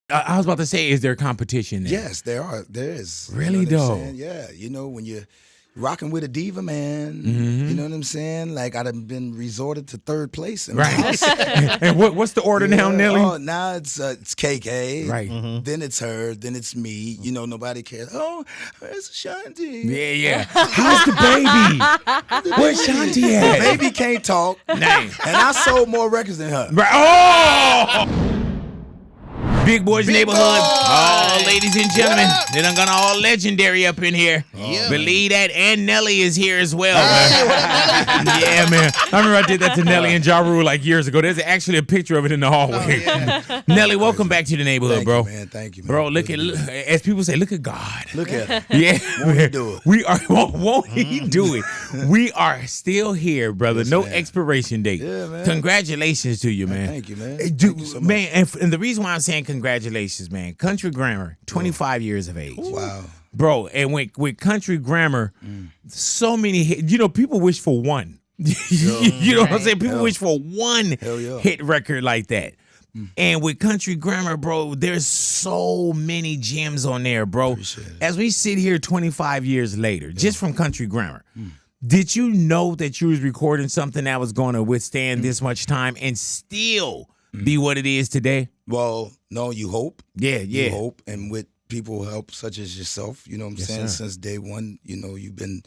I was about to say, is there competition there? Yes, there are. There is. Really, you know what I'm though? saying? Yeah, you know when you're rocking with a diva, man. Mm-hmm. You know what I'm saying? Like I'd have been resorted to third place. In Right. my house. And what's the order now, Nelly? Oh, now it's KK. Right. Then it's her. Then it's me. You know, nobody cares. Oh, where's Ashanti? Yeah. How's the baby? Where's Shanti at? Baby can't talk. Name. And I sold more records than her. Right. Oh! Big Boy's Big Neighborhood. Boy. Oh, ladies and gentlemen, What up? they done got all legendary up in here. Yeah. Believe that, and Nelly is here as well, man. Yeah, man. I remember I did that to Nelly and Ja Rule like years ago. There's actually a picture of it in the hallway. Yeah. Nelly, welcome back to the neighborhood, Thank bro. you, man. Thank you, man. Bro, look, as people say, look at God. Look at her. Yeah, Won't he do it? We are. Won't he do it? We are still here, brother. Yes, no man. expiration date. Yeah, man. Congratulations to you, man. Thank you, man. Dude, Thank you so much. man, and the reason why I'm saying congratulations, man, Country Grammar, 25 years of age. Wow. Bro, and with Country Grammar, so many hit, people wish for one. You know what I'm saying? People Hell. wish for one Hell yeah. hit record like that. And with Country Grammar, bro, there's so many gems on there, bro. Appreciate it. As we sit here 25 years later, just from Country Grammar, did you know that you was recording something that was going to withstand this much time and still be what it is today? Well, no, you hope. Yeah. You hope. And with people help such as yourself, you know what I'm Yes, saying? sir. Since day one, you've been,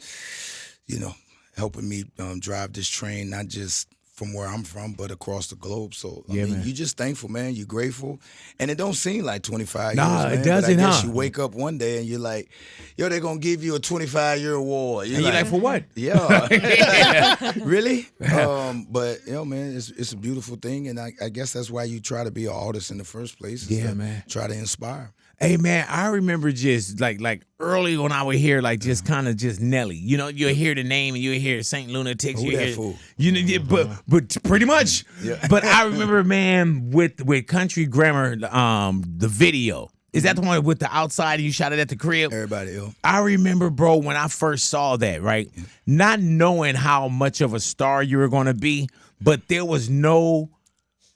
helping me drive this train, not just from where I'm from, but across the globe. So, I Yeah, mean, man. you just thankful, man. You're grateful. And it don't seem like 25 Nah, years, man. it doesn't, but I guess huh? you wake up one day and you're like, yo, they're going to give you a 25-year award. And you're like, for what? Yeah. Really? But, man, it's a beautiful thing. And I guess that's why you try to be an artist in the first place. is Yeah, to man. Try to inspire. Hey man, I remember just like early when I would hear like just kind of just Nelly. You'll hear the name and you'll hear Saint Lunatics. Who You that hear, fool? yeah, but pretty much. Yeah. But I remember, man, with Country Grammar, the video. Is that the one with the outside and you shot it at the crib? Everybody, I remember, bro, when I first saw that, right? Not knowing how much of a star you were gonna be, but there was no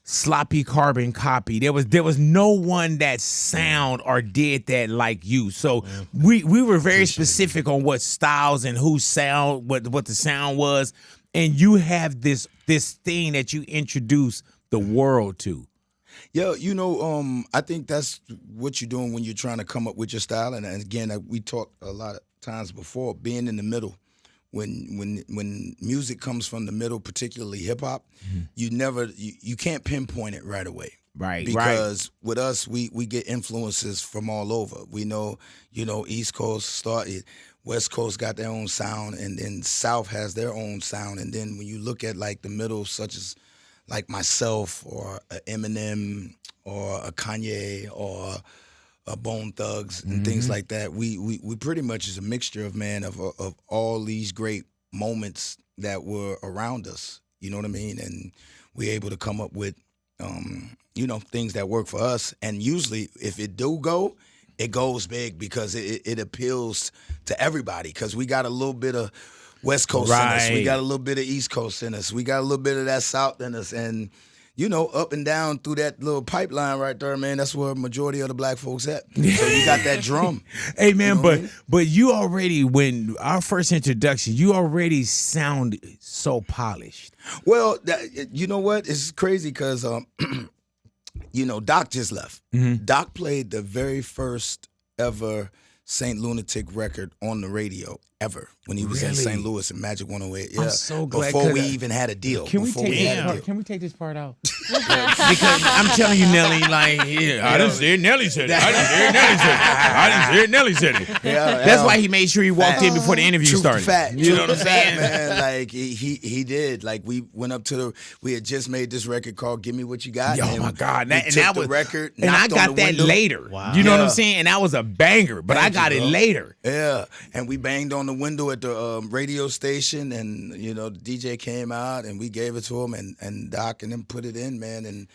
sloppy carbon copy. There was no one that sound or did that like you. So we were very specific on what styles and who sound, what the sound was, and you have this thing that you introduce the world to. Yeah, I think that's what you're doing when you're trying to come up with your style. And again, we talked a lot of times before, being in the middle. When music comes from the middle, particularly hip hop, you can't pinpoint it right away. Right. Because with us, we get influences from all over. We know, East Coast started, West Coast got their own sound, and then South has their own sound. And then when you look at like the middle, such as like myself or a Eminem or a Kanye or Bone Thugs and things like that. We pretty much is a mixture of all these great moments that were around us. You know what I mean? And we're able to come up with things that work for us. And usually, if it do go, it goes big because it appeals to everybody. Because we got a little bit of West Coast in us, we got a little bit of East Coast in us, we got a little bit of that South in us, and up and down through that little pipeline right there, man, that's where majority of the black folks at. So you got that drum. Hey, man, You know what I mean? but you already, when our first introduction, you already sound so polished. Well, you know what? It's crazy because, Doc just left. Doc played the very first ever St. Lunatic record on the radio ever when he was in Really? St. Louis in Magic 108. Yeah. I'm so glad, Before we 'cause even had a deal. Can we Before take had this a part? deal. Can we take this part out? Because I'm telling you, Nelly, like, I didn't say it. Nelly said it. I didn't say it. Nelly said it. I didn't say it. Nelly said it. That's why he made sure he walked in before the interview True started. Fact. You know what I'm saying? Man, like he did. Like we went up to we had just made this record called "Give Me What You Got." Oh my God! We And took that the was record, and I knocked on got the that window. later. Wow. You know what Yeah. I'm saying? And that was a banger. But I Thank you, got it bro. later. Yeah, and we banged on the window at the radio station, and the DJ came out, and we gave it to him, and Doc and them put it in, man, and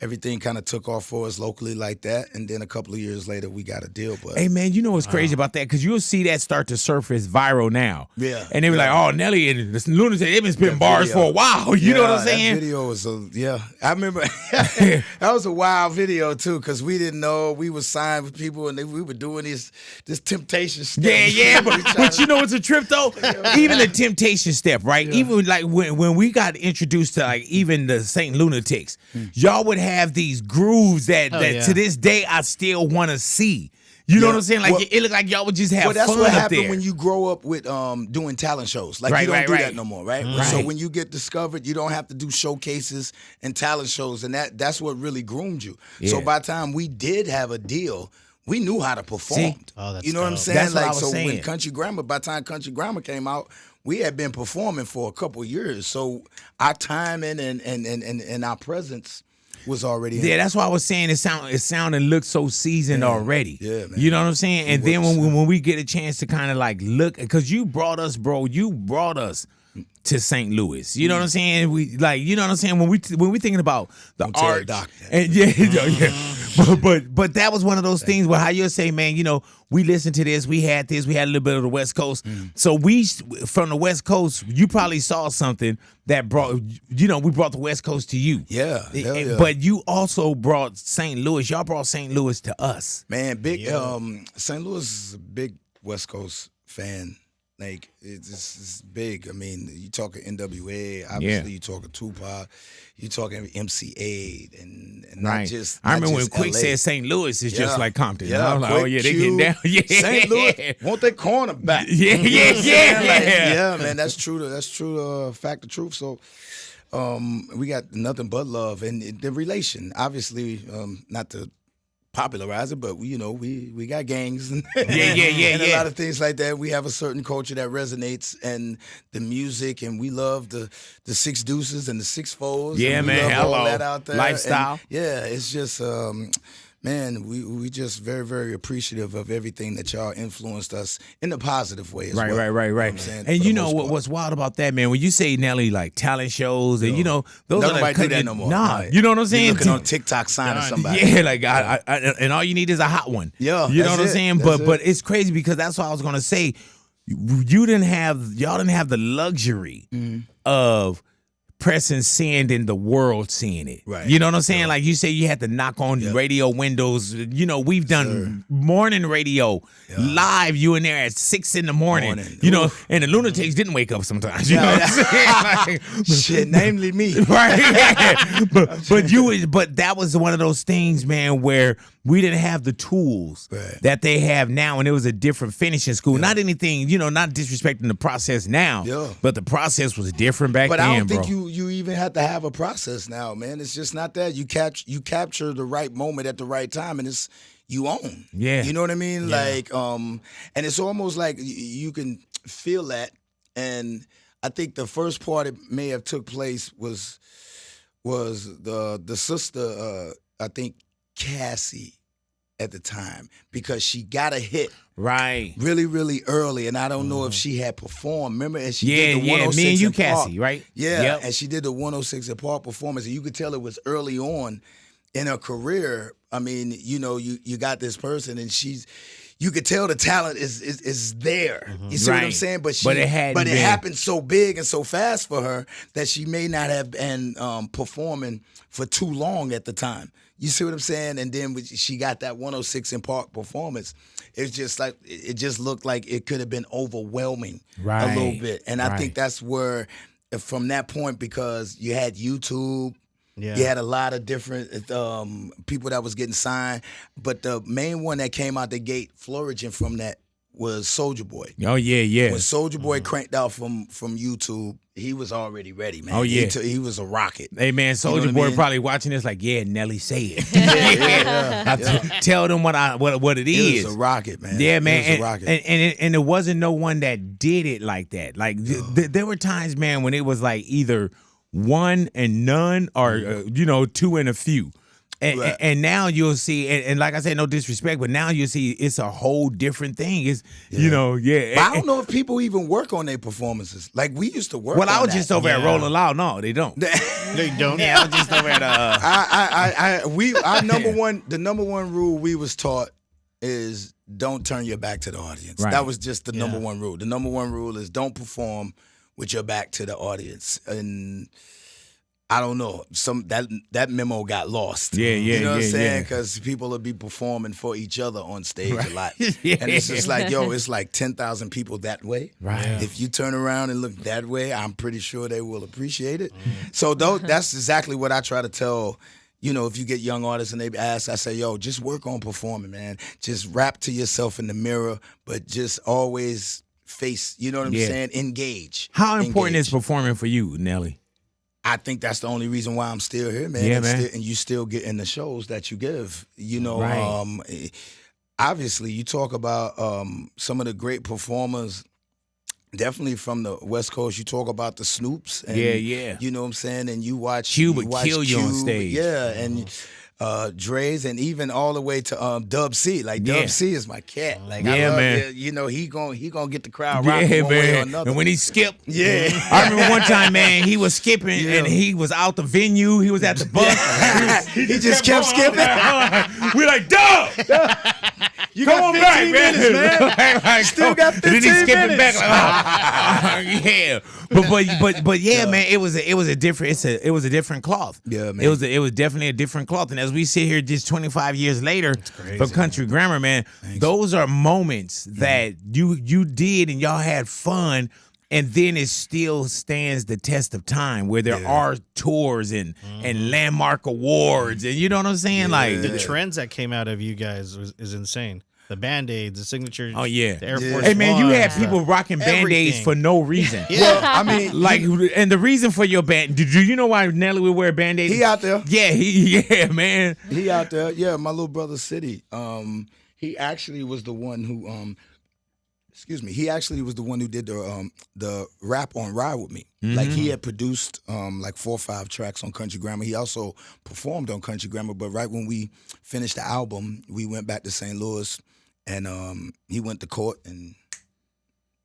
everything kind of took off for us locally like that. And then a couple of years later, we got a deal. But hey, man, you know what's crazy about that? Because you'll see that start to surface viral now. Yeah. And they were like, oh, Nelly and the Lunatics, they've been spitting bars for a while. You know what I'm saying? That video was, I remember that was a wild video, too, because we didn't know we were signed with people and we were doing this temptation step. Yeah, but you know what's a trip, though? Even the temptation step, right? Yeah. Even like when we got introduced to like even the St. Lunatics, y'all would have these grooves that to this day I still want to see. You know what I'm saying? Like it looked like y'all would just have fun. Well, that's what happened there. when you grow up with doing talent shows. Like you don't do that no more, right? So when you get discovered, you don't have to do showcases and talent shows, and that's what really groomed you. Yeah. So by the time we did have a deal, we knew how to perform. You know what I'm saying? That's like what I was saying. When Country Grammar, by the time Country Grammar came out, we had been performing for a couple of years. So our timing and our presence was already in. Yeah, that's why I was saying it sound and looked so seasoned already. Yeah, man. You know what I'm saying? And then when we get a chance to kind of like look, because you brought us to St. Louis. You know what I'm saying? We like, you know what I'm saying? When we thinking about the art, and but that was one of those things where how you'll say, man, you know, we listened to this, we had a little bit of the West Coast. So we from the West Coast, you probably saw something that brought, you know, we brought the West Coast to you. Yeah, yeah. But you also brought St. Louis. Y'all brought St. Louis to us. Man, St. Louis is a big West Coast fan. Like it's big. I mean, you talking NWA, obviously you talking Tupac, you talking MC8, and not just. I remember when Quick LA. said St. Louis is just like Compton. Yeah, I was like, oh yeah, they getting down. Yeah, St. Louis, want their cornerback? Yeah. Like, yeah, man, that's true. That's true. Fact of truth. So. We got nothing but love and the relation. Obviously, not to popularize it, but we got gangs and, and a lot of things like that. We have a certain culture that resonates, and the music, and we love the Six Deuces and the Six Foes. Yeah, and we man, love all that out there. Lifestyle. And, it's just. Man, we just very, very appreciative of everything that y'all influenced us in a positive way as well. Right. You know what I'm saying? And you know what's wild about that, man? When you say Nelly, like talent shows, and those are nobody do that no more. Nah, you know what I'm saying? You're looking on TikTok signing somebody. Yeah, like I and all you need is a hot one. Yeah, you know what I'm saying? But it's crazy because that's what I was gonna say. Y'all didn't have the luxury of pressing sand and the world seeing it. Right. You know what I'm saying? Like you say you had to knock on radio windows. You know, we've done morning radio live, you in there at 6 in the morning. You know, and the Lunatics didn't wake up sometimes. You know what I'm saying? Like, shit, namely me. Right. but that was one of those things, man, where we didn't have the tools that they have now, and it was a different finishing school. Not anything, not disrespecting the process now, but the process was different back then, But I don't bro. think you even have to have a process now, man. It's just not that. You capture the right moment at the right time, and it's you own. Yeah. You know what I mean? Yeah. Like, and it's almost like you can feel that. And I think the first part it may have took place was the sister, I think, Cassie at the time, because she got a hit really, really early, and I don't know if she had performed. Remember, and she did the 106 me and you, in Cassie, Park. right? Yeah, and she did the 106 in Park performance, and you could tell it was early on in her career. I mean, you got this person, and you could tell the talent is there. You see what I'm saying? But it happened so big and so fast for her that she may not have been performing for too long at the time. You see what I'm saying? And then she got that 106 in Park performance. It's just like it just looked like it could have been overwhelming a little bit. And I think that's where, from that point, because you had YouTube. Yeah. You had a lot of different people that was getting signed, but the main one that came out the gate flourishing from that was Soulja Boy. Oh yeah. When Soulja Boy cranked out from YouTube, he was already ready, man. Oh yeah, he was a rocket. Hey man, Soulja Boy probably watching this like, yeah, Nelly say it. Tell them what it is. It was a rocket, man. Yeah, man. It was a rocket. And there wasn't no one that did it like that. Like there were times, man, when it was like either one and none, or 2 and a few. And now you'll see, and like I said, no disrespect, but now you'll see it's a whole different thing. It's But I don't know if people even work on their performances. Like we used to work. Well, on I was that. just over at Rolling Loud. No, they don't. They don't. Yeah, I was just over at Our number one rule we was taught is don't turn your back to the audience. Right. That was just the number one rule. The number one rule is don't perform with your back to the audience. And I don't know, that memo got lost. You know what I'm saying? Because people will be performing for each other on stage a lot. And it's just like, it's like 10,000 people that way. Right. Yeah. If you turn around and look that way, I'm pretty sure they will appreciate it. So that's exactly what I try to tell. If you get young artists and they ask, I say, just work on performing, man. Just rap to yourself in the mirror, but just always face, you know what I'm saying? Engage. How important is performing for you, Nelly? I think that's the only reason why I'm still here, man. Yeah, man. And you still getting the shows that you give. Right. Obviously, you talk about some of the great performers, definitely from the West Coast. You talk about the Snoops. And, you know what I'm saying? And you watch Q would kill you on stage. Yeah, and Dre's, and even all the way to Dub C. Like Dub C is my cat. Like I love man. it. He gonna get the crowd rocking one way or another. And when he skipped, I remember one time, man, he was skipping and he was out the venue. He was at the bus. he just kept skipping. We're like, Dub! You Come got on 15 back, minutes, man. Like, Still got 15 minutes. And then he skipping minutes. back. But man, it was a different cloth. Yeah, man. It was definitely a different cloth. And as we sit here just 25 years later for Country Grammar, man, those are moments that you did and y'all had fun. And then it still stands the test of time where there are tours and landmark awards. And you know what I'm saying? Like the trends that came out of you guys is insane. The Band-Aids, the signatures. Oh, yeah. The Air Force Hey, man, you Ones, had people rocking Band-Aids everything. for no reason. Well, I mean, Like, and the reason for your band, do you know why Nelly would wear Band-Aids? he out there. Yeah, man. He out there. Yeah, my little brother City. He actually was the one who he actually was the one who did the rap on Ride With Me. Like he had produced like 4 or 5 tracks on Country Grammar. He also performed on Country Grammar, but right when we finished the album, we went back to St. Louis and he went to court and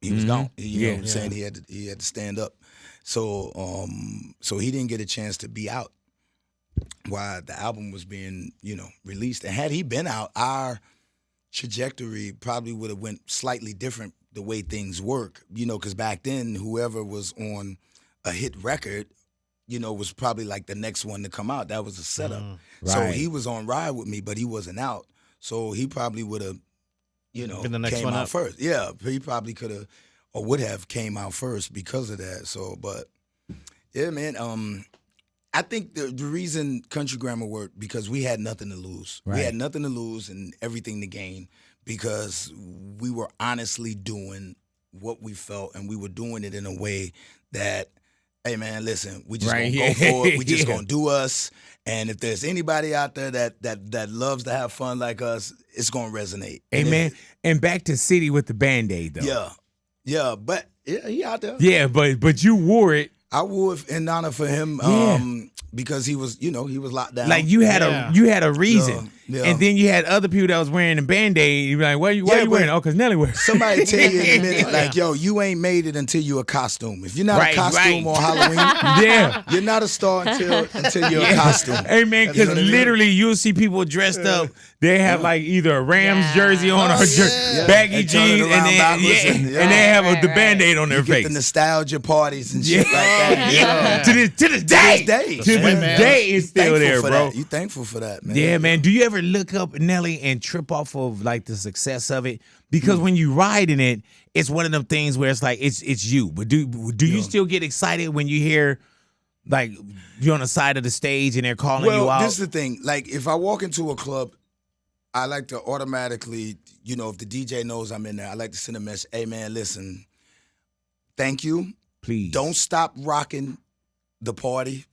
he was gone. You know what I'm saying? He had to stand up. So he didn't get a chance to be out while the album was being, released. And had he been out, our trajectory probably would have went slightly different the way things work, because back then whoever was on a hit record, was probably like the next one to come out. That was a setup. So he was on Ride With Me, but he wasn't out. So he probably would have, been the next came one out up. first. Yeah, he probably could have or would have came out first because of that. So, but yeah, man. I think the reason Country Grammar worked because we had nothing to lose. Right. We had nothing to lose and everything to gain because we were honestly doing what we felt and we were doing it in a way that, hey man, listen, we just gonna go for it. We just gonna do us. And if there's anybody out there that loves to have fun like us, it's gonna resonate. Hey, man, and back to City with the Band-Aid though. Yeah, but he out there. Yeah, but you wore it. I wore it in honor for him because he was, he was locked down. Like you had a reason. Yeah. And then you had other people that was wearing the Band-Aid. You be like, why you wearing it? Oh, because Nelly wears it. Somebody tell you in a minute, like, yo, you ain't made it until you're a costume. If you're not a costume on Halloween, you're not a star until you're a costume. Hey, man, because literally you'll see people dressed up. They have like either a Rams jersey on or baggy jeans, and they have the Band-Aid on their face. Get the nostalgia parties and shit like that. To this day, it's still there, bro. You thankful for that, man? Yeah, man. Do you ever look up Nelly and trip off of like the success of it? Because when you ride in it, it's one of them things where it's like it's you. But do you still get excited when you hear like you're on the side of the stage and they're calling you out? Well, this is the thing. Like if I walk into a club, I like to automatically, if the DJ knows I'm in there, I like to send a message. Hey man, listen, thank you. Please don't stop rocking the party.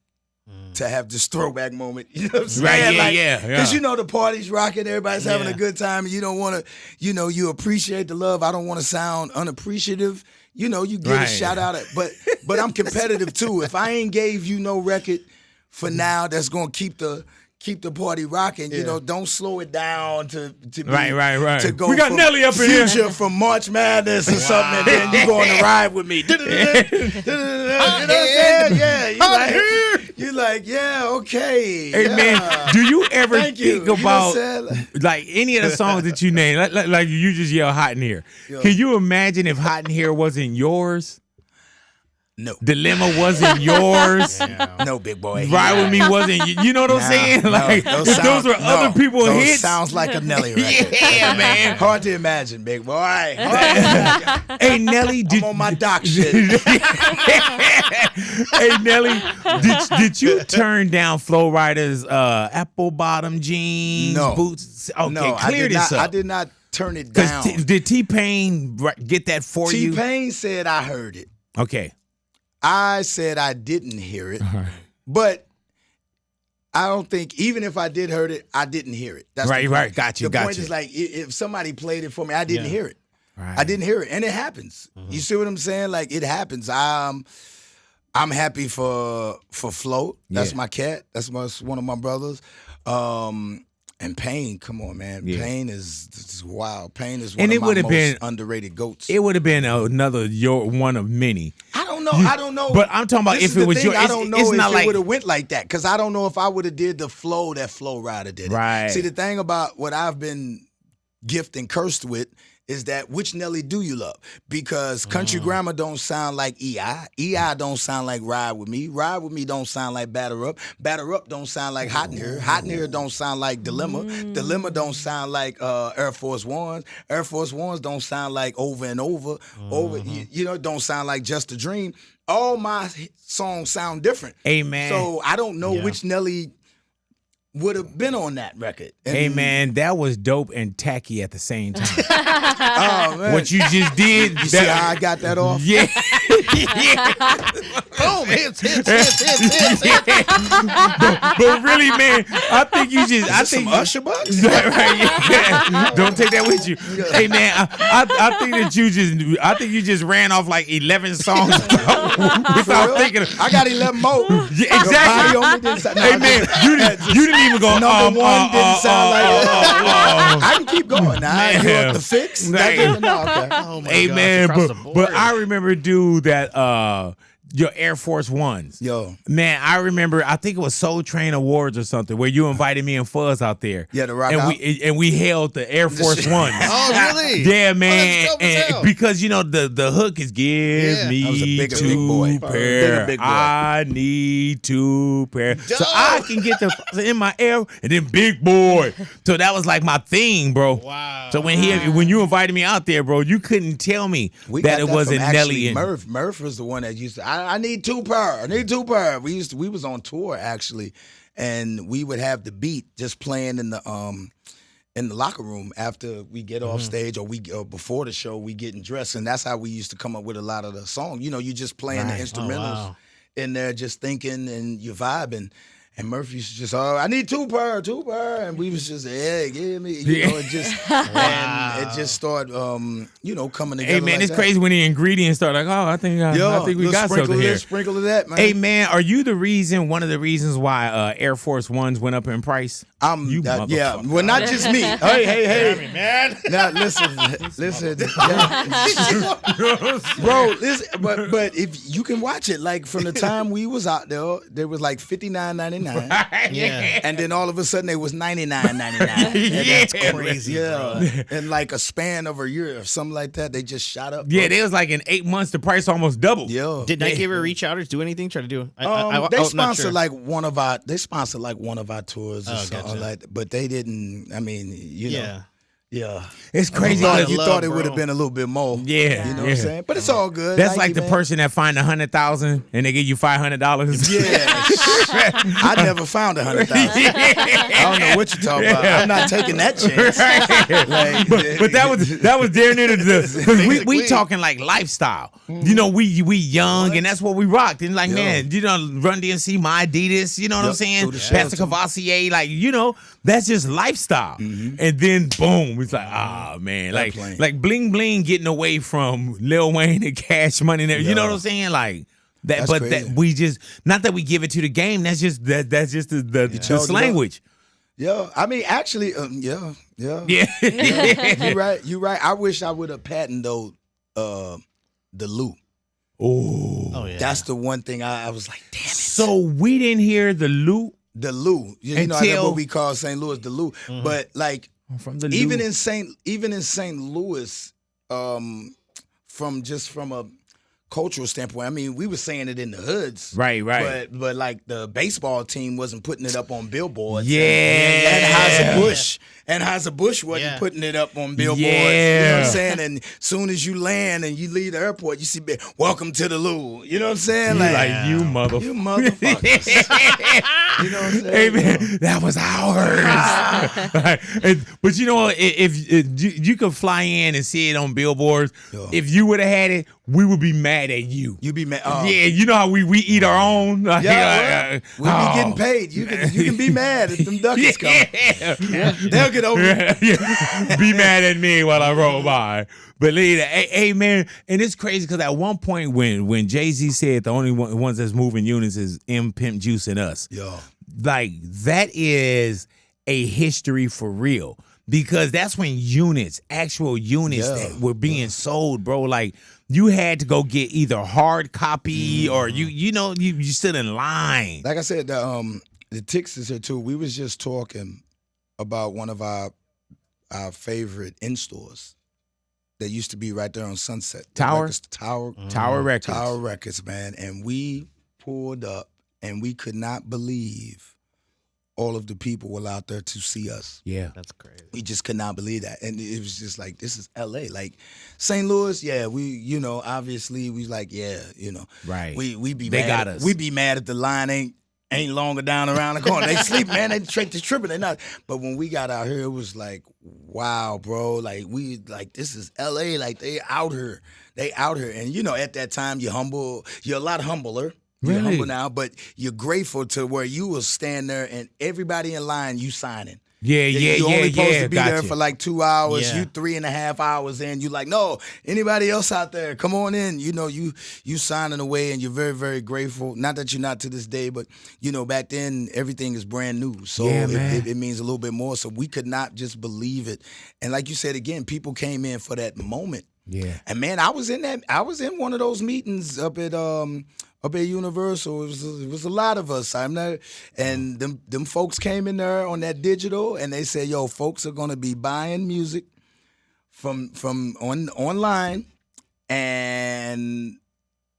To have this throwback moment, you know what I'm saying? Right, Because the party's rocking, everybody's having a good time, and you don't want to, you appreciate the love. I don't want to sound unappreciative. You get a shout out, but I'm competitive too. If I ain't gave you no record for now, that's gonna keep the keep the party rocking. You know, don't slow it down to be, right. to go. We got from Nelly up in here. Future from March Madness or something, and then you go on the ride with me. You know what I'm saying? Yeah. You like, yeah, okay. Hey yeah. man, do you ever Thank you. think You know about what I'm saying? like any of the songs that you name? Like you just yell "Hot in Here." Yo. Can you imagine if "Hot in Here" wasn't yours? No. Dilemma wasn't yours. No, big boy. Ride with me wasn't. You know what I'm saying? Like those were other people's those hits. Sounds like a Nelly record. Yeah, man. Hard to imagine, big boy. Hey Nelly, I'm on my doc shit. Hey Nelly, did you turn down Flo-Rida's apple bottom jeans, No. boots? Okay, No, clear this up. I did not turn it down. Did T-Pain get that for you? T-Pain said I heard it. Okay. I said I didn't hear it, but I don't think even if I did heard it, I didn't hear it. That's Right, the right. point. Got you, The got point you. is like if somebody played it for me, I didn't hear it. Right. I didn't hear it, and it happens. You see what I'm saying? Like it happens. I'm happy for Flo. That's Yeah. my cat. That's one of my brothers. And Pain, come on, man. Yeah. Pain is wild. Pain is And one it of my would've most been- underrated goats. It would have been another one of many. I don't know. I don't know. But I'm talking about This if is it was the thing. your. I don't know it's if not it like would have went like that because I don't know if I would have did the flow that Flo-Rida did. Right. See, the thing about what I've been gifted and cursed with is that which Nelly do you love? Because Country Grammar don't sound like EI. EI don't sound like Ride With Me. Ride With Me don't sound like Batter Up. Batter Up don't sound like Hot in Here. Hot in Here don't sound like Dilemma. Dilemma don't sound like Air Force Ones. Air Force Ones don't sound like Over and Over. Over, you know, don't sound like Just a Dream. All my songs sound different. Amen. So I don't know which Nelly would have been on that record. And- Hey man, that was dope and tacky at the same time. Oh man. What you just did. You see how I got that off? Yeah. Yeah. Boom! Hits. But really, man, I think you just. I think Some Usher bucks? right, yeah. Don't take that with you. Hey man, I think that you just. I think you just ran off like 11 songs without thinking. I got 11 more. Yeah, exactly. Your body only didn't sound- no, Hey I'm man, just- you didn't even go. Number one didn't sound like I can keep going now. Man. You want the fix? Man. No, okay. Oh my Hey gosh, man, across the but board. I remember dude that your Air Force Ones. Yo. Man, I remember. I think it was Soul Train Awards or something where you invited me and Fuzz out there. Yeah, to rock and out? we held the Air Force Ones. Oh, really? Yeah, man. Oh, that's dope as And hell. because you know the hook is give Yeah. me That was a bigger big two boy. pair. Bigger big boy. I need two pair. So Dope. I can get the in my air and then Big Boy. So that was like my thing, bro. Wow. So when you invited me out there, bro, you couldn't tell me We that got it that wasn't from Nelly actually and Murph. Murph was the one that used to. I need two pair. I need two pair. We was on tour actually, and we would have the beat just playing in the locker room after we get off stage or before the show. We getting dressed, and that's how we used to come up with a lot of the songs. You know, you just playing the Right. instrumentals in there, just thinking and you vibing. And Murphy used to just, I need two pair, and we was just, yeah, give me, you know, it just, and it just started, you know, coming together. Hey man, like it's that. crazy when the ingredients start like, oh, I think we little got sprinkle something of here. this, sprinkle of that, man. Hey man, are you one of the reasons why Air Force Ones went up in price? Yeah, motherfucker. well, not just me. Hey, man. now listen, bro. Listen, but if you can watch it, like from the time we was out there was like $59.99, Yeah. and then all of a sudden it was $99.99. Yeah, Crazy. Yeah, and like a span of a year or something like that, they just shot up. Yeah, they was like in 8 months the price almost doubled. Yeah. Did Night Giver reach out or do anything? Try to do? They not sponsored sure. like one of our tours or Oh, something gotcha. like that, but they didn't. I mean, you know, Yeah. It's crazy. love because you love, thought it bro. would have been a little bit more. Yeah, You know what yeah. I'm saying? But it's all good. That's Nike, like the man. person that find 100,000 and they give you $500. Yeah. I never found 100,000. I don't know what you're talking about. I'm not taking that chance. Like, but that was there near the we talking like lifestyle. You know, we young and that's what we rocked. And like, Yeah. man, you know, Run DMC, my Adidas, you know what I'm Yep, saying? through the Pastor shelter. Cavassier, like, you know, that's just lifestyle. And then boom, it's like, ah man, That plane. like bling bling getting away from Lil Wayne and Cash Money and everything. You know Yeah. what I'm saying? Like that, That's but crazy. that we just not that we give it to the game. That's just the told you language. Yeah, I mean, actually, yeah. Yeah. You're right. I wish I would have patented though, the loop. Oh, yeah. That's the one thing I was like, damn it. So we didn't hear the loop The Lou, you know, that's what we call St. Louis, the Lou. But like, from the even loop. in St. Louis, from a cultural standpoint, I mean, we were saying it in the hoods, Right. But like the baseball team wasn't putting it up on billboards. Yeah. And Anheuser-Busch wasn't putting it up on billboards. Yeah. You know what I'm saying? And soon as you land and you leave the airport, you see, welcome to the Lou. You know what I'm saying? You motherfucker. You motherfuckers. You know what I'm saying? Hey man, that was ours. But you know what? If you could fly in and see it on billboards, if you would have had it, we would be mad at you. You be mad. Yeah, you know how we eat our own. We be getting paid. You can be mad if them duckies come. Yeah. They'll get over it. Be mad at me while I roll by. But later, hey man, and it's crazy because at one point when Jay-Z said the only ones that's moving units is M, Pimp Juice, and us. Yo. Like that is a history for real. Because that's when actual units that were being sold, bro. Like you had to go get either hard copy or you stood in line. Like I said, the Ticks is here too. We was just talking about one of our favorite in-stores that used to be right there on Sunset. Tower Records. Tower Records, man. And we pulled up and we could not believe all of the people were out there to see us. Yeah. That's crazy. We just could not believe that. And it was just like, this is LA. Like St. Louis, we, obviously we like, Right. We be they mad. Got us. We be mad if the line ain't longer down around the corner. They sleep, man. They tripping. They not. But when we got out here, it was like, wow, bro. Like this is LA. Like they out here. And at that time you're humble. You're a lot humbler. You're humble now, but you're grateful to where you will stand there and everybody in line, you signing. Yeah. You're only supposed to be there you. for like 2 hours. Yeah. You 3.5 hours in. You like, no, anybody else out there, come on in. You signing away and you're very, very grateful. Not that you're not to this day, but back then everything is brand new. So it means a little bit more. So we could not just believe it. And like you said again, people came in for that moment. Yeah. And man, I was in one of those meetings up at Universal. It was a lot of us. And them folks came in there on that digital, and they said, "Yo, folks are gonna be buying music from online," and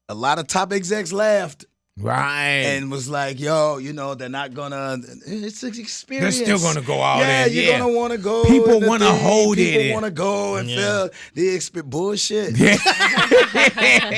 a lot of top execs laughed. Right. And was like, yo, they're not gonna. It's an experience. They're still gonna go out. Yeah, you're gonna want to go. People want to hold it. People want to go and feel the experience. Bullshit.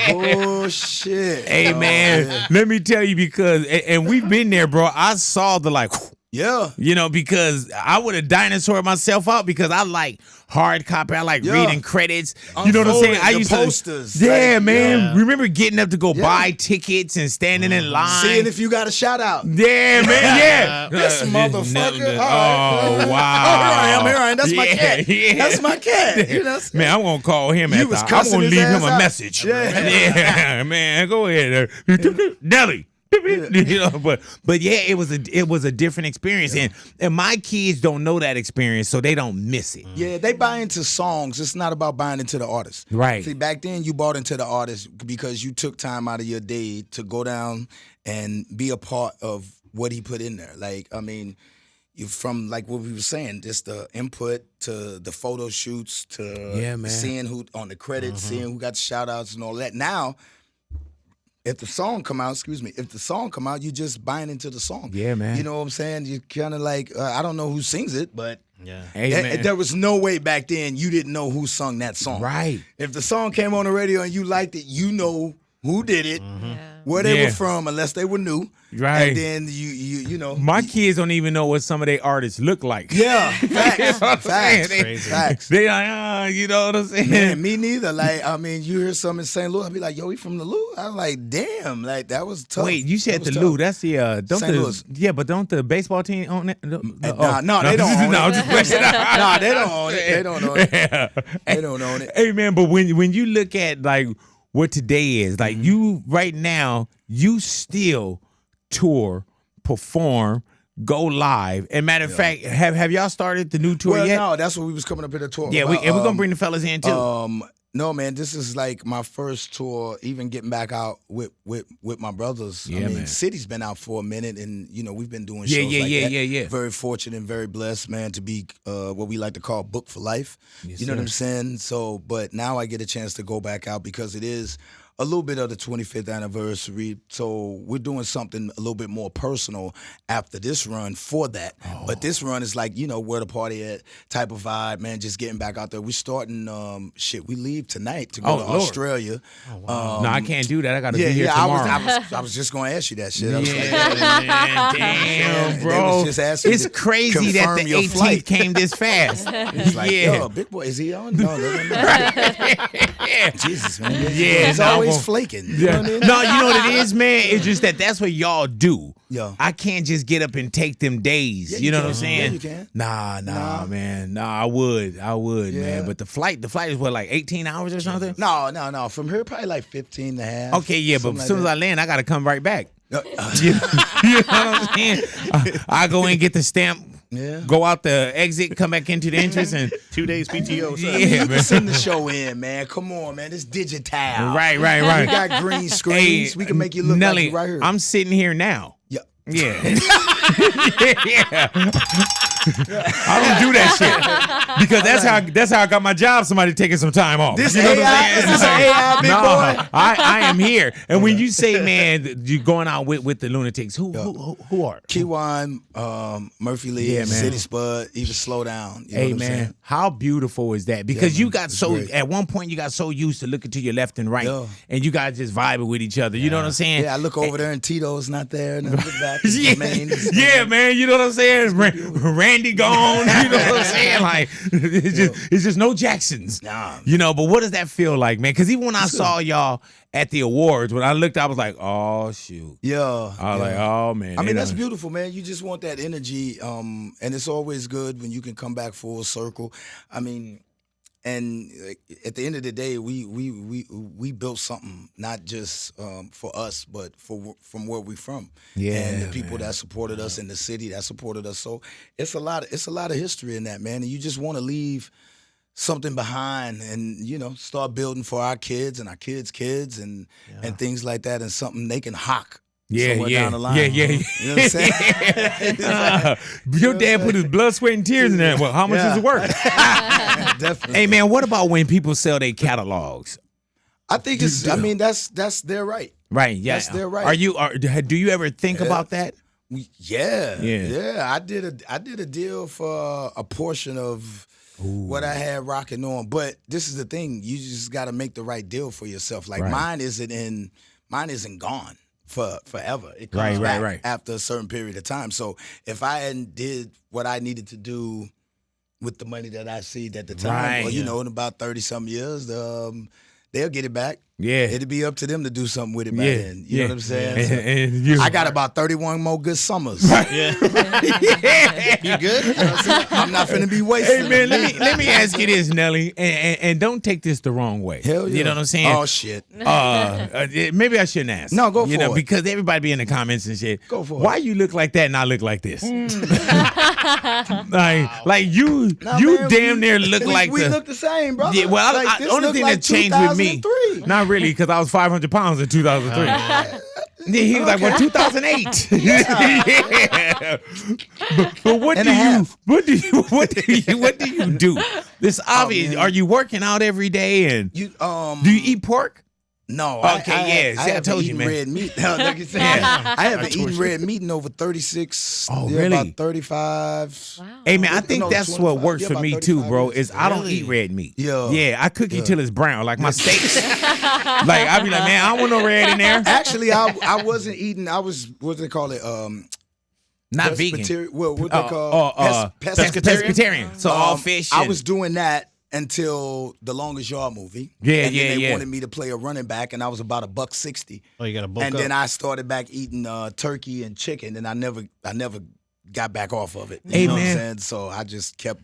Bullshit. Hey man, let me tell you because, and we've been there, bro. I saw the like. Yeah. Because I would have dinosaur myself out because I like hard copy. I like reading credits. You know what I'm saying? I used posters. To. Yeah, man. Yeah. Remember getting up to go buy tickets and standing in line. Seeing if you got a shout out. Yeah, man. Yeah. This motherfucker. Oh, wow. Here I am. That's my cat. Yeah. That's my cat. Man, I'm going to call him after. I'm going to leave him a message. Yeah, man. Go ahead. Nelly. But yeah, it was a different experience, and my kids don't know that experience, so they don't miss it. Yeah, they buy into songs. It's not about buying into the artist. Right. See, back then you bought into the artist because you took time out of your day to go down and be a part of what he put in there. Like, I mean, from like what we were saying, just the input to the photo shoots to seeing who on the credits, seeing who got the shout outs and all that. Now, if the song come out, you just buying into the song. Yeah, man. You know what I'm saying? You kind of like, I don't know who sings it, but hey, there was no way back then you didn't know who sung that song. Right. If the song came on the radio and you liked it, you know who did it, where they were from, unless they were new. Right. And then you know. My kids don't even know what some of their artists look like. Yeah, facts. Facts. They like, you know what I'm saying? Man, me neither. Like, I mean, you hear something in St. Louis, I'll be like, yo, he from the Lou? I'm like, damn, like that was tough. Wait, you said the Lou? That's the St. Louis. Yeah, but don't the baseball team own it? No, they don't own it. No, they don't own it. They don't own it. They don't own it. Hey man, but when you look at like what today is, like you right now, you still tour, perform, go live. And matter of fact, have y'all started the new tour Well, yet? no, that's what we was coming up here to talk Yeah, about. we're gonna bring the fellas in too. No, man, this is like my first tour, even getting back out with my brothers. Yeah, I mean, man. City's been out for a minute, and, you know, we've been doing Yeah, shows yeah, like yeah, that. yeah, yeah. Very fortunate and very blessed, man, to be what we like to call booked for life. Yes, you know what sir. I'm saying? So, but now I get a chance to go back out because it is a little bit of the 25th anniversary. So we're doing something a little bit more personal after this run for that. But this run is like, you know, where the party at type of vibe, man, just getting back out there. We're starting, we leave tonight to go to Lord. Australia. No, I can't do that. I gotta be here I tomorrow. was just going to ask you that shit. I was like, Man, damn, And they bro. was just asking It's to crazy that confirm the your 18th flight. came this fast. It's like, yo, Big Boy, is he on? No, Jesus, man. Yeah, He's no, always well, flaking. You Yeah. know what I mean? No, you know what it is, man? It's just that's what y'all do. Yeah. I can't just get up and take them days. Yeah, you you know can. what I'm saying? Yeah, you can. Nah, man. Nah, I would, Yeah. man. But the flight is what, like 18 hours or something? No. From here, probably like 15 and a half. Okay, yeah, but as soon as I land, I gotta come right back. I You know what I'm saying? I go in, get the stamp, Yeah. go out the exit, come back into the entrance, and 2 days PTO. son. yeah, man. Send the show in, man. Come on, man. It's digital. Right. We got green screens. We can make you look Nelly, like you right here. I'm sitting here now. Yeah. Yeah. Yeah. I don't do that shit because that's how I got my job. Somebody taking some time off. This You know what I'm AI saying? is this an AI, Big Boy? I am here. And when you say, man, you going out with the Lunatics, who are? Keywan, Murphy Lee, Yeah, man. City Spud, even Slow Down. You know Hey what I'm saying? man, how beautiful is that? Because Yeah, you man, got it's so great. at one point you got so used to looking to your left and right, Yeah. and you guys just vibing with each other. You know what I'm saying? Yeah, I look over there and Tito's not there, and I look back. And Yeah, Jermaine is- yeah, man. You know what I'm saying? Randy gone. You know what I'm saying? Like it's just no Jacksons. Nah. You know, but what does that feel like, man? Because even when I saw y'all at the awards, when I looked, I was like, oh shoot. Yeah. I was like, oh man. I mean, they that's done- beautiful, man. You just want that energy, and it's always good when you can come back full circle. I mean, and at the end of the day, we built something not just for us, but from where we from. Yeah, and the people man. that supported us in the city that supported us. So it's a lot of history in that, man. And you just want to leave something behind and, you know, start building for our kids and our kids' kids and things like that, and something they can hawk. Somewhere down the line. Yeah. You know what I'm saying? Your dad put his blood, sweat, and tears in there. Well, how much is it worth? Definitely. Hey, man, what about when people sell their catalogs? I think it's. I mean, that's their right. Right. Yeah. That's their right. Do you ever think about that? Yeah. I did a deal for a portion of what I had rocking on. But this is the thing: you just got to make the right deal for yourself. Like Right. mine isn't gone for forever. It comes back after a certain period of time. So if I hadn't did what I needed to do with the money that I see at the time, or you know, in about 30-some years, they'll get it back. Yeah. It'll be up to them to do something with it by Yeah. then. You know what I'm saying? And- So and you- I got about 31 more good summers. Yeah. You good? I'm not finna be wasting. Hey man, let me ask you this, Nelly, and don't take this the wrong way. Hell yeah. You know what I'm saying? Oh shit. Maybe I shouldn't ask. No, go you for know, it. Because everybody be in the comments and shit. Go for it. Why you look like that and I look like this? like you Nah, you man, damn near look like we the. look the same, bro. Yeah, well, like, the this only look thing like that changed with me, 2003. not really, because I was 500 pounds in 2003. Yeah, he was like, well, 2008. Yeah. But what And do a you half. what do you do? This obvious. man. Are you working out every day and You do you eat pork? No. Okay, yeah. See, I haven't told you, eaten man. red meat. No, like you said, I haven't eaten red meat in over 36. Oh, yeah, really? About 35. Wow. Hey man, I think No, that's 25. what works Yeah, for about me too, 35 bro. years. Is I don't Really? eat red meat. Yeah. I cook it till it's brown, like my steaks. Like I be like, man, I don't want no red in there. Actually, I wasn't eating. I was, what do they call it? Not vegan. What they call Pescatarian. So all fish. I and- was doing that until the Longest Yard movie. Yeah, and then they yeah. wanted me to play a running back, and I was about $1.60. Oh, you got to bulk And up. then I started back eating turkey and chicken, and I never got back off of it. You Hey, know man. what I'm saying? So I just kept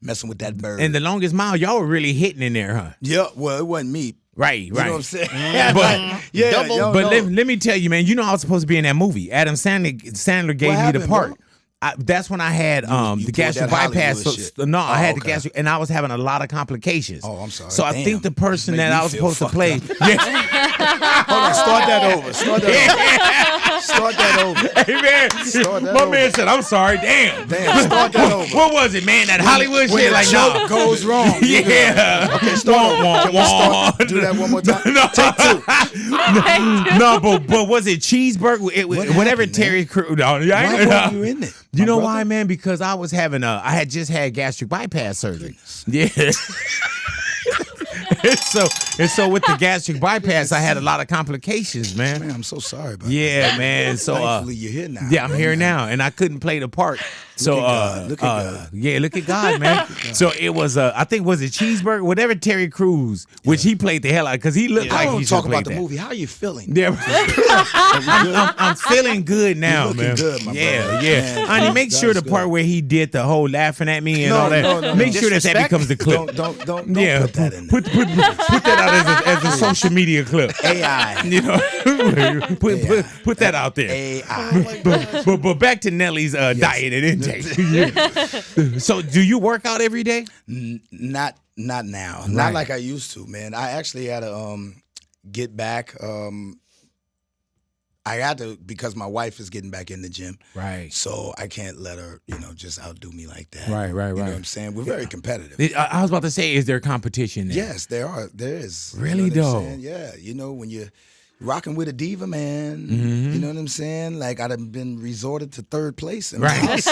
messing with that bird. And the longest mile, y'all were really hitting in there, huh? yeah, well, it wasn't meat. Right. You know what I'm saying? But- yeah, Double. yo, But no. let me tell you, man, you know I was supposed to be in that movie. Adam Sandler gave me the happened, part. bro? That's when I had you the pulled gastric that bypass. Hollywood shit. No, I had the okay. gastric, and I was having a lot of complications. Oh, I'm sorry. So I Damn. think the person Make that me I was feel supposed to fucked play, Hold on, start that over. Start that over. Hey man, Start that my over. man said, "I'm sorry, damn." Start that over. What was it, man? That Hollywood When shit, the like joke nah. goes wrong. Yeah. Okay, start over. Can we start? Do that one more time. No. Take two. No, but was it cheeseburger? Whatever happened, Terry Crew. No, Why weren't you in it? You my know brother? why, man? Because I was having I had just had gastric bypass surgery. Yeah. and so with the gastric bypass, I had a lot of complications, man. Man, I'm so sorry about Yeah, that. man. So Thankfully, you're here now. yeah, I'm here now, and I couldn't play the part. So Look at God. Look at God. yeah, look at God, man. So it was I think was it cheeseburger, whatever Terry Crews, which he played the hell out because he looked I like don't he talk should about play the that. movie. How are you feeling? Yeah, I'm feeling good now, looking man. good, my yeah, brother. yeah. Man, Honey, make sure the that's part good. where he did the whole laughing at me and all that. No. Make sure that Disrespect? becomes the clip. Don't yeah, put that in there. put that out as a social media clip. AI. You know, put that out there. AI. But back to Nelly's diet and intake. So, do you work out every day? Not now. Right. Not like I used to, man. I actually had to get back. I had to because my wife is getting back in the gym. Right. So I can't let her, just outdo me like that. Right. You know what I'm saying? We're very competitive. I was about to say, is there competition there? Yes, there is. Really, you know what I'm though? saying? Yeah. When you're rocking with a diva, man, Mm-hmm. you know what I'm saying? Like I'd have been resorted to third place. In Right. my house.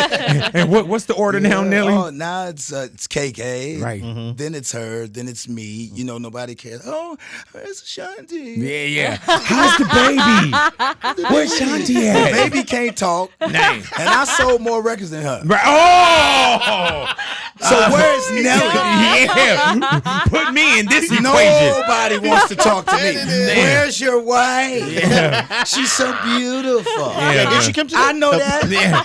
And what's the order now, Nelly? Oh, now it's KK. Right. Then it's her. Then it's me. Nobody cares. Oh, where's Ashanti? Yeah. How's the baby? Where's Shanti at? Baby can't talk. Dang. And I sold more records than her. Right. Oh! So where's Nelly? Yeah. Put me in this equation. Nobody wants to talk to me. Where's your wife? Yeah. She's so beautiful. Yeah. Did she come to I know that. Yeah.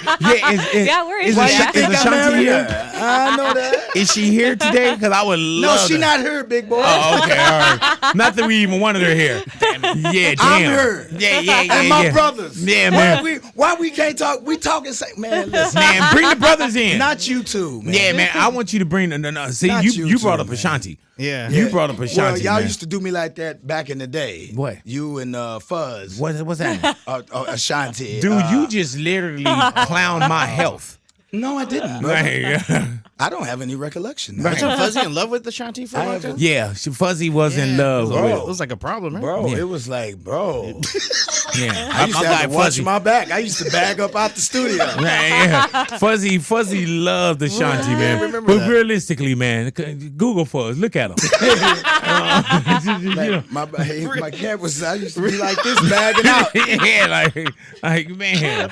Yeah, where is is she? Why you Yeah. think I Ashanti married here? her? I know that. Is she here today? Because I would love No, she to- not here, big boy. Oh, okay, all right. Not that we even wanted her here. Yeah, damn. I'm her. Yeah. And my brothers. Yeah, man. Why we can't talk? We talking, man, listen. Man, bring the brothers in. Not you two, man. Yeah, man. I want you to bring no. See, Not you you brought two, up man. Ashanti. Yeah. You brought up Ashanti. Well, y'all man. used to do me like that back in the day. What? You and Fuzz. What's that? Ashanti. Dude, you just literally clowned my health. No, I didn't. Bro. Right. I don't have any recollection. Right. Wasn't Fuzzy in love with Ashanti for a long time? Yeah, Fuzzy was in love. It with- was like a problem, right? Bro, Yeah. it was like, bro. Yeah, I used to have to watch my back. I used to bag up out the studio. Right, yeah. Fuzzy loved Ashanti, man. remember But that. realistically, man, Google Fuzz, look at him. My cat was, I used to be like this, bagging out. Yeah, like man.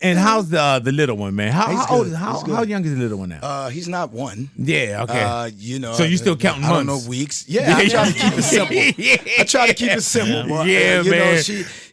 and how's the little one, man? He's How old? good. How He's good. how young is the little one now? He's not one. Yeah, okay. So you still counting I don't months? know, weeks. Yeah, I try to keep it simple. Yeah. I try to keep it simple. Boy. Yeah, man.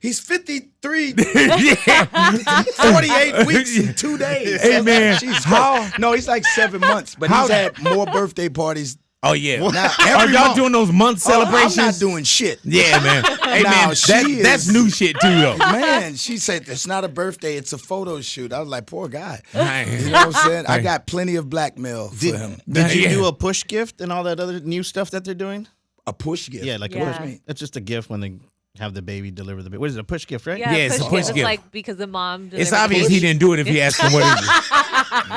He's 53, Yeah. 48 weeks and 2 days. Hey, man, Jesus how- Christ. No, he's like 7 months, but How- he's had more birthday parties. Oh yeah. Now, Are every y'all month. doing those month celebrations? I'm not doing shit. Yeah, man. Hey, No, man, she that's is- new shit too, though. Man, she said it's not a birthday, it's a photo shoot. I was like, poor guy. Right. You know what I'm saying? I Right. got plenty of blackmail for him. Did you Yeah. do a push gift and all that other new stuff that they're doing? A push gift. Yeah, like Yeah. a push gift. It's just a gift when they have the baby deliver the baby. What is it, a push gift, right? Yeah, Yeah, it's a push It's gift. like because the mom. It's delivered obvious push. he didn't do it if he asked him what it is.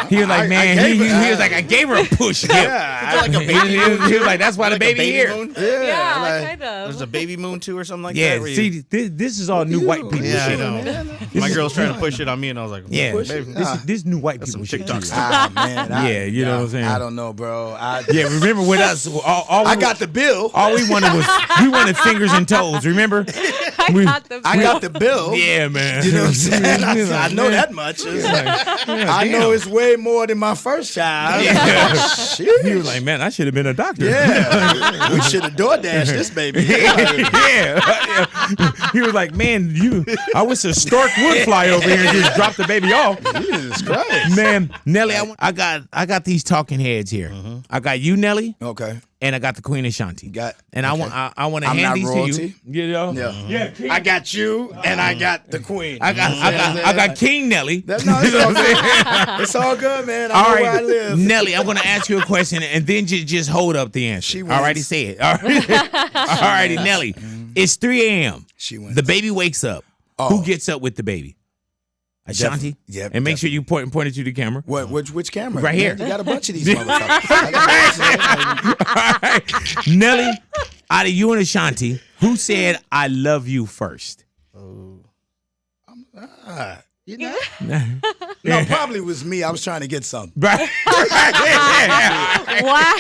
He was like, man, he was like, I gave her a push gift. Yeah, Like a baby He was like, that's why the like a baby here. moon? Yeah, like- kind of. There's a baby moon too or something like Yeah, that. where you- see, this is all new white people yeah, I shit. know. My girl's trying to push it on me, and I was like, Yeah, baby. this new white That's people some shit. TikTok too. stuff. Man. Yeah, you know what I'm saying? I don't know, bro. Yeah, remember with us, I got the bill. all we wanted fingers and toes. Remember? I got the bill. Yeah, man. You know what I'm saying? I know Man. that much. I know it's way more than my first child. Yeah. Shit. He was like, man, I should have been a doctor. Yeah. We should have DoorDashed this baby. Yeah. He was like, man, I wish a stork would fly over here and just drop the baby off. Jesus Christ. Man, Nelly, I got these talking heads here. I got you, Nelly. Okay. and I got the Queen Ashanti. And okay. I want to I'm hand not these royalty. to you. You know? Yeah. I got you, and I got the Queen. I got King Nelly. No, it's all good. It's all good, man. I know where I live. Nelly, I'm gonna ask you a question, and then just hold up the answer. She wins. Alrighty, say it. Alrighty, Nelly. It's 3 a.m. She wins. The baby wakes up. Oh. Who gets up with the baby? Ashanti? Yep, And make sure you point it to the camera. Which camera? Right here. Man, you got a bunch of these motherfuckers. All right. Nelly, out of you and Ashanti, who said I love you first? You know? No, probably was me. I was trying to get something. Right. Wow.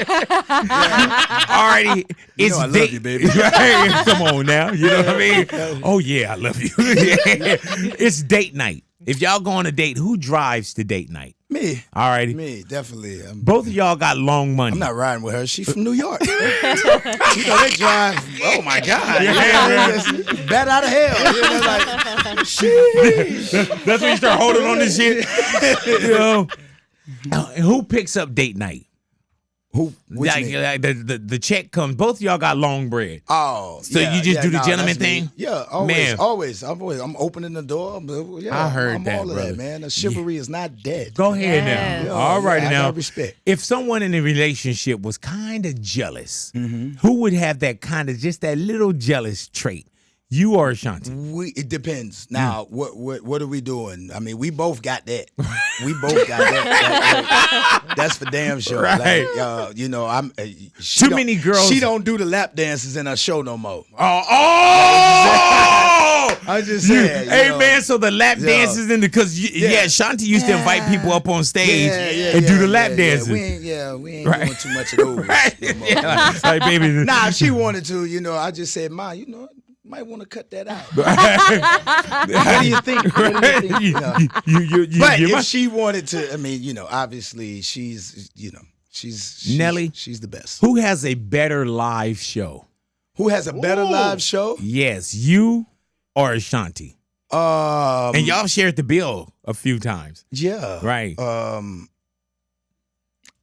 Alrighty. You know I love you, baby. Right. Come on now. You know what I mean? Oh, yeah, I love you. It's date night. If y'all go on a date, who drives to date night? Me. Alrighty. Me, definitely. Both of y'all got long money. I'm not riding with her. She's from New York. You know, they drive. Oh my God! Bat out of hell. You know, like, sheesh. That's when you start holding on to shit. You know, who picks up date night? Who? Like the check comes. Both of y'all got long bread. Oh, so you just do the gentleman that's me. thing? Yeah, always, Man. always. I'm opening the door. Yeah, I heard I'm that, all of brother. that, man. The chivalry is not dead. Go ahead Yes. now. All right I now. got respect. If someone in a relationship was kind of jealous, Mm-hmm. who would have that kind of just that little jealous trait? You or Ashanti? It depends. Now, what are we doing? I mean, we both got that. We both got that. That's for damn sure. Right. Like, you know, Too many girls. She don't do the lap dances in her show no more. Oh! I just said. Hey man, so the lap dances in because Ashanti used to invite people up on stage and do the lap dances. We ain't doing too much of those. No more. Like, baby. Nah, if she wanted to, you know, I just said, Ma, you know, might want to cut that out. What do you think? You know? But if she wanted to, I mean, you know, obviously she's Nelly. She's the best. Who has a better live show? Who has a better live show? Yes, you or Ashanti. And y'all shared the bill a few times. Yeah. Right.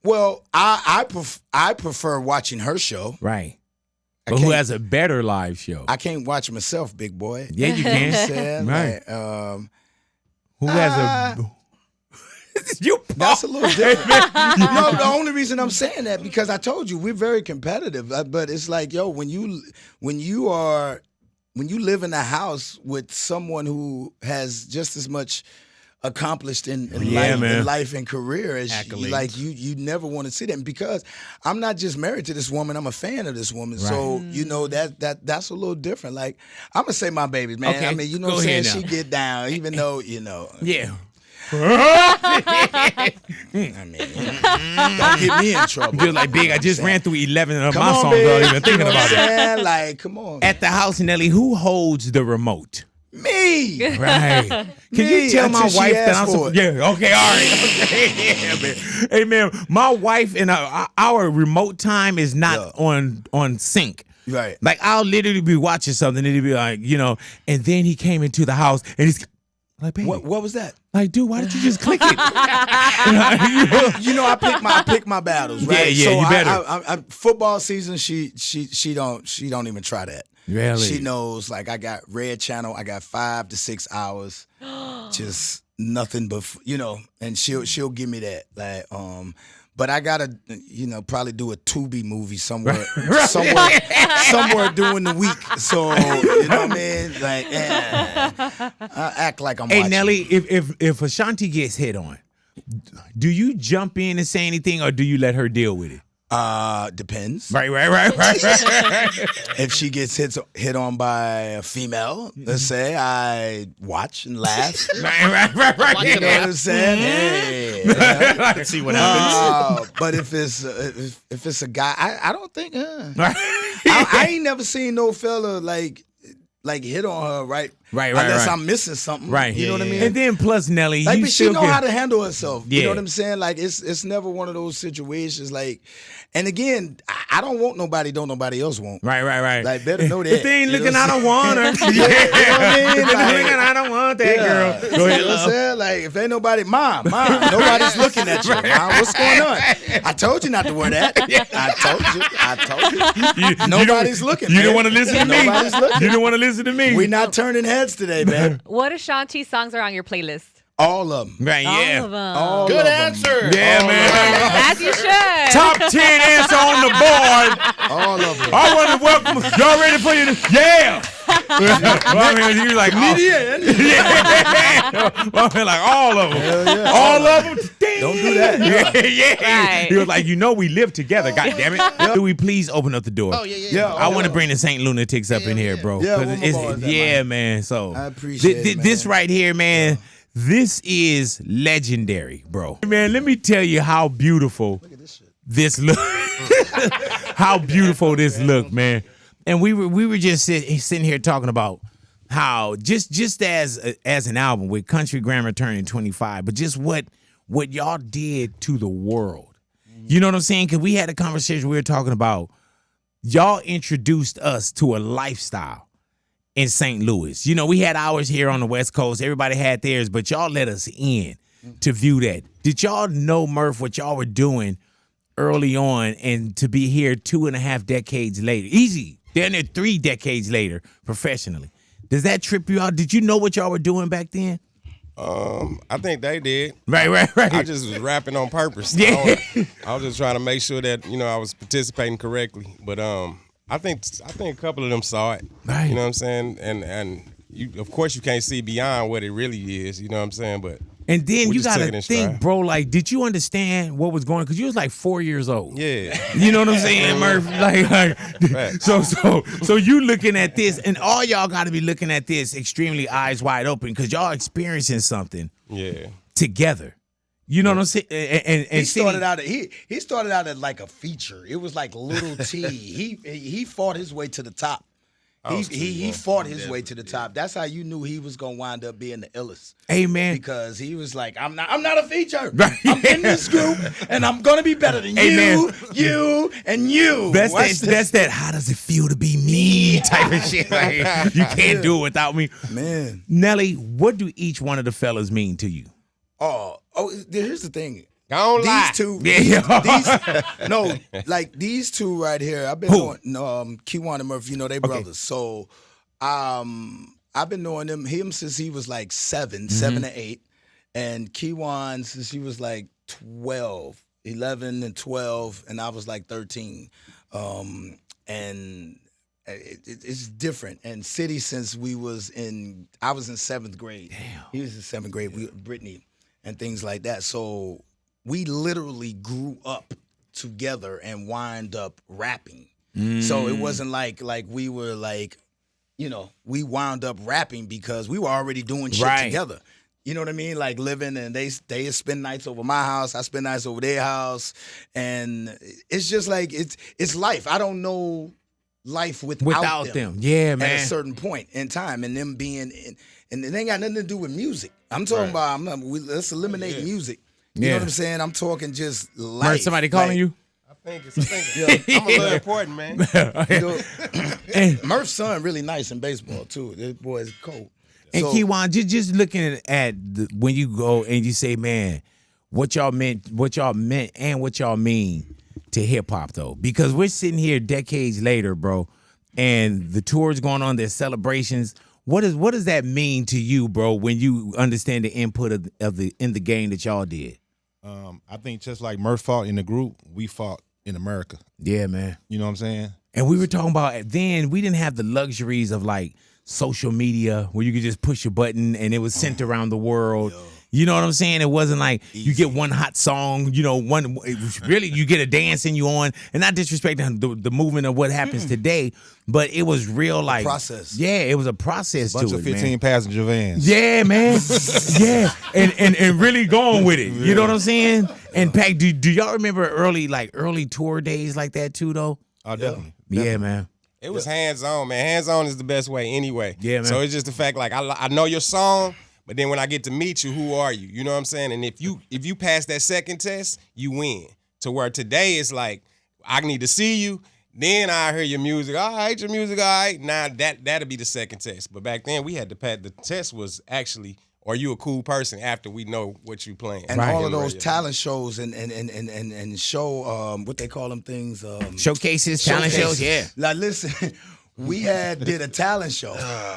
Well, I prefer watching her show. Right. But who has a better live show? I can't watch myself, big boy. Yeah, you can. Right. Like, who has a? That's a little different. No, the only reason I'm saying that because I told you we're very competitive. But it's like, yo, when you live in a house with someone who has just as much accomplished in life and career as you never want to see that. And because I'm not just married to this woman, I'm a fan of this woman. Right. So you know that's a little different. Like I'm gonna say my baby, man. Okay. I mean, you know what I'm saying? She get down, even though you know. Yeah. I mean, don't get me in trouble. Just like big, I just ran through 11 of my songs babe. without even thinking about it. Like, come on. At the house, Nelly, who holds the remote? Me. Right. Can you tell my wife that I'm so, yeah, okay, all right. Okay, yeah, man. Hey man, my wife and our remote time is not on sync. Right. Like I'll literally be watching something and it'll be like, you know, and then he came into the house and he's like, baby, what was that? Like, dude, why did you just click it? You know, I pick my battles, right? Yeah, so you better. I football season, she don't even try that. Really? She knows, like, I got Red Channel, I got 5 to 6 hours, just nothing but, you know, and she'll give me that, like, but I gotta, you know, probably do a Tubi movie somewhere during the week. So you know what I mean? Like, I act like I'm. Hey watching. Nelly, if Ashanti gets hit on, do you jump in and say anything, or do you let her deal with it? Depends. Right. If she gets hit on by a female, let's say, I watch and laugh. Right. You know what I'm saying? Hey, Let's see what happens. but if it's a guy, I don't think. I ain't never seen no fella like hit on her Right. Unless I'm missing something. Right. You know what I mean? And then plus Nelly, like, you but she still know can, how to handle herself. Yeah. You know what I'm saying? Like, it's never one of those situations. Like, and again, I don't want nobody. Don't nobody else want. Right. Like, better know that. If they ain't You know looking, what I I'm don't want her. You know what I mean? If they Like, looking, I don't want that girl. Go You ahead, know what I'm love. saying? Like, if ain't nobody, mom, nobody's looking at you. Mom, what's going on? I told you not to wear that. I told you. Nobody's looking. You man. don't want to listen to me. Nobody's looking. You don't want to listen to me. We're not turning heads today, man. What Ashanti songs are on your playlist? All of them. Right, yeah. All of them. All Good of 'em. answer. Yeah, All man. As you should. Top 10 answer on the board. All of them. I want to welcome. Y'all ready for you? Yeah. I mean, you like yeah. I mean, like all of them. Hell yeah. All of them. Don't do that. Yeah. Right. He was like, we live together. God damn it. Do we please open up the door? Oh yeah. Yeah. I want to bring the Saint Lunatics up in here, bro. Yeah, 'Cause one more bar is that, yeah, man. man. So I appreciate it, man. this right here, man. This is legendary, bro. Man, let me tell you how beautiful this look. How beautiful this look, man. And we were just sitting here talking about how just as an album with Country Grammar turning 25, but just what y'all did to the world. You know what I'm saying? Because we had a conversation. We were talking about y'all introduced us to a lifestyle in St. Louis. You know, we had ours here on the West Coast. Everybody had theirs, but y'all let us in to view that. Did y'all know, Murph, what y'all were doing early on and to be here 2.5 decades later? Easy. They're in there 3 decades later professionally. Does that trip you out? Did you know what y'all were doing back then? I think they did. Right. I just was rapping on purpose. Yeah. I was just trying to make sure that I was participating correctly. But I think a couple of them saw it. Right. You know what I'm saying? And you, of course, you can't see beyond what it really is. You know what I'm saying? But And then we you just took gotta it in think, stride. bro, like, did you understand what was going on? Because you was like 4 years old. Yeah. You know what I'm saying, Murph? Like Facts. so you looking at this, and all y'all got to be looking at this extremely eyes wide open because y'all experiencing something Yeah. together. You know what I'm saying? And He started out at like a feature. It was like Little T. He fought his way to the top. He fought his way to the top. That's how you knew he was gonna wind up being the illest. Hey, man. Because he was like, I'm not a feature. Right. I'm in this group, and I'm gonna be better than Hey, you, man. you, and you. That's that. How does it feel to be me type of shit? Like, you can't do it without me, Man. Nelly, what do each one of the fellas mean to you? Oh, here's the thing. Don't lie. These two, Yeah. these two right here. I've been Who? knowing Keywan and Murphy. You know, they brothers. So, I've been knowing him since he was like 7 to 8, and Keywan since he was like 11 and 12, and I was like 13. And it's different. And City since I was in 7th grade. Damn. He was in 7th grade. Brittany and things like that. So we literally grew up together and wind up rapping. So it wasn't like we were like, we wound up rapping because we were already doing shit Right. together. You know what I mean? Like living, and they spend nights over my house. I spend nights over their house, and it's just like it's life. I don't know life without them. Yeah, At man. a certain point in time, and them being, and it ain't got nothing to do with music. I'm talking about. Let's eliminate music. You know what I'm saying? I'm talking just life. Murph, somebody calling Like, you? I think I'm a little important, man. Murph's son really nice in baseball too. This boy is cold. And So- Keywan, just looking at when you go and you say, man, what y'all meant, and what y'all mean to hip hop though, because we're sitting here decades later, bro, and the tours going on, there's celebrations. What does that mean to you, bro, when you understand the input of the game that y'all did? I think just like Murph fought in the group, we fought in America. Yeah, man. You know what I'm saying? And we were talking about then we didn't have the luxuries of like social media where you could just push a button and it was sent around the world. You know what I'm saying? It wasn't like you get one hot song, it was really you get a dancing you on, and not disrespecting the movement of what happens today, but it was real like process. Yeah, it was a process Bunch to of it, 15 man. passenger vans. Yeah, man. Yeah. And really going with it. You know what I'm saying? And Pac, do y'all remember early tour days like that too though? Oh, definitely. Yeah, man. It was hands on, man. Hands on is the best way anyway. Yeah, man. So it's just the fact, like, I know your song, but then when I get to meet you, who are you? You know what I'm saying? And if you pass that second test, you win. To where today it's like, I need to see you, then I hear your music. All right, your music, all right. Now that'll be the second test. But back then we had to pass. The test was actually, are you a cool person after we know what you playing? And all of those talent shows and show what they call them things Showcases, talent shows, yeah. Like listen, we did a talent show.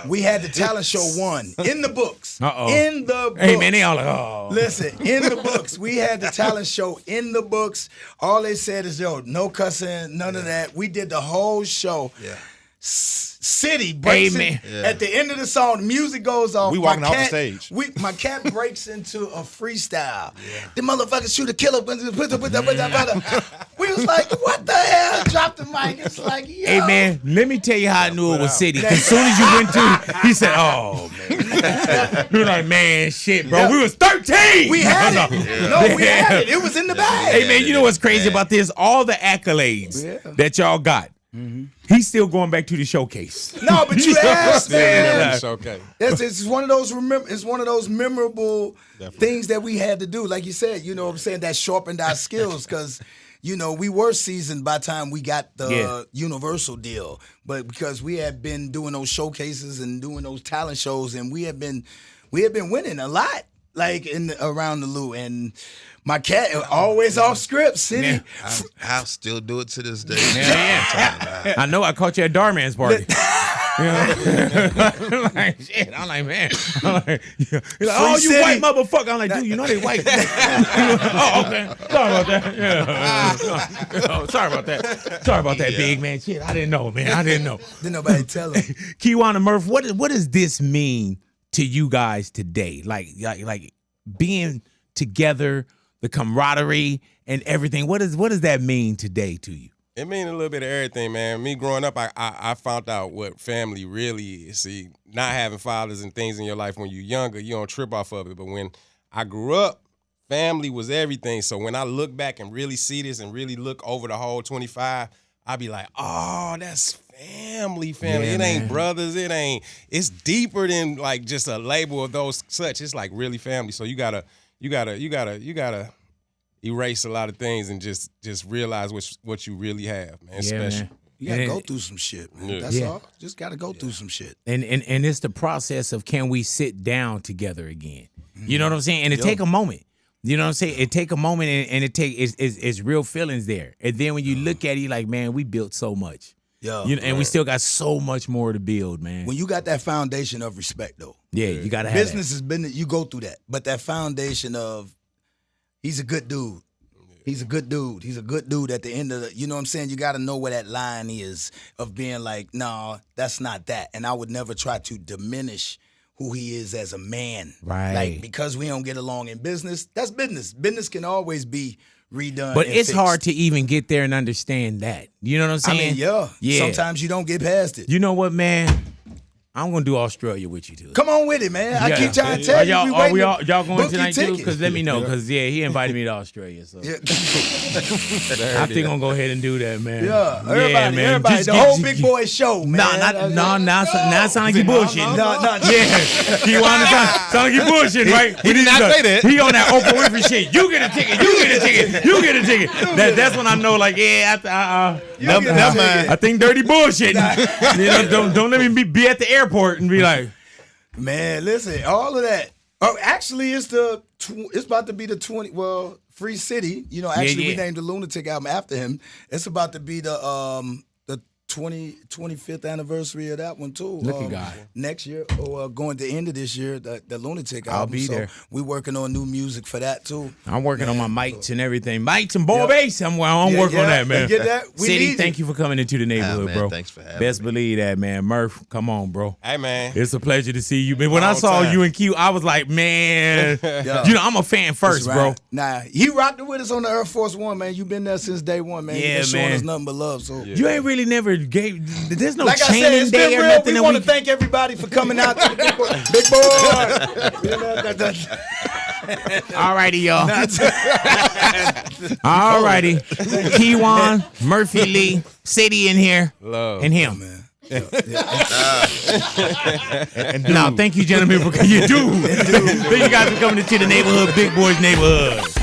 We had the talent show one in the books. In the books. Hey man, they all like, oh. Listen, in the books. We had the talent show in the books. All they said is, yo, no cussing, none of that. We did the whole show. Yeah. City breaks at the end of the song, the music goes off. We walking off the stage. My cat breaks into a freestyle. The motherfucker shoot a killer. We was like, what the hell? Drop the mic. It's like, yo. Hey man, let me tell you how I knew it was City. As soon as you went to, he said, "Oh man," we were like, "Man, shit, bro, we was 13. We had it. No, we had it. It was in the bag." Hey man, you know what's crazy about this? All the accolades that y'all got. He's still going back to the showcase. No, but you asked, man. Showcase. It's one of those. It's one of those memorable things that we had to do. Like you said, you know what I'm saying, that sharpened our skills because, you know, we were seasoned by the time we got the Universal deal. But because we had been doing those showcases and doing those talent shows, and we had been winning a lot, like around the Lou. And my cat always off script, City. I still do it to this day. I know. I caught you at Darman's party. Like, shit. I'm like, man. I'm like, he's like, oh, you City. white motherfucker. I'm like, dude, you know they white. Oh, okay. Sorry about that. Oh, sorry about that. Sorry about that, big man. Shit, I didn't know, man. I didn't know. Didn't nobody tell him. Kiwana Murph, what does this mean to you guys today? Like being together, the camaraderie and everything. What does that mean today to you? It means a little bit of everything, man. Me growing up, I found out what family really is. See, not having fathers and things in your life when you're younger, you don't trip off of it. But when I grew up, family was everything. So when I look back and really see this and really look over the whole 25, I be like, oh, that's family. Yeah, it ain't man. brothers. It's deeper than like just a label of those such. It's like really family. So you gotta erase a lot of things and just realize what you really have, man. It's special. Man. You gotta go through some shit, man. That's all. Just gotta go through some shit. And it's the process of, can we sit down together again? You know what I'm saying? And it take a moment. You know what I'm saying? It take a moment, and it's real feelings there. And then when you look at it, you're like, man, we built so much. Yeah. And we still got so much more to build, man. When you got that foundation of respect, though. Yeah, you gotta have business has been, you go through that. But that foundation of, he's a good dude. He's a good dude. He's a good dude at the end of the, you know what I'm saying? You got to know where that line is of being like, no, that's not that. And I would never try to diminish who he is as a man. Right. Like, because we don't get along in business, that's business. Business can always be redone. But and it's fixed. hard to even get there and understand that. You know what I'm saying? I mean, yeah. Sometimes you don't get past it. You know what, man? I'm gonna do Australia with you too. Come on with it, man. I keep trying to tell you. Y'all going book tonight your too? ticket. Because let me know. Because he invited me to Australia. So Yeah. I think I'm gonna go ahead and do that, man. Yeah, everybody, man. everybody, Just the get- whole just- Big Boy show, man. Now it sound like you bullshitting. No. Yeah, Kiwana sound like you bullshitting, right? He did not say that. He on that Oprah Winfrey shit. You get a ticket. You get a ticket. You get a ticket. That's when I know, like, yeah, I think dirty bullshitting. You know, don't let me be at the airport and be like, Man, listen, all of that. Oh, actually, it's about to be the 20. Well, Free City. You know, actually, we named the Lunatic album after him. It's about to be the 25th anniversary of that one too. Look at God. Next year, or going to end of this year, the Lunatic album. I'll be there. We working on new music for that too. I'm working on my mics and everything. Mics and ball bass. I'm working on that, man. Get that? We City, need thank you for coming into the neighborhood, man, bro. thanks for having Best me. believe that, man. Murph, come on, bro. Hey, man. It's a pleasure to see you. Man, when I Long saw time. you and Q, I was like, man, you know, I'm a fan first, That's bro. right. Nah, he rocked it with us on the Air Force One, man. You been there since day one, man. You Yeah, been showing man. us nothing but love. So You ain't really never gave. There's no like I chaining said, it's day been or real. nothing. We that want to thank everybody for coming out to the Big Boy. Alrighty, y'all. Alrighty. Kewan, Murphy Lee, City in here, Love. and him. Man. Now, thank you, gentlemen, for you do. Thank you guys for coming to the neighborhood, Big Boy's neighborhood.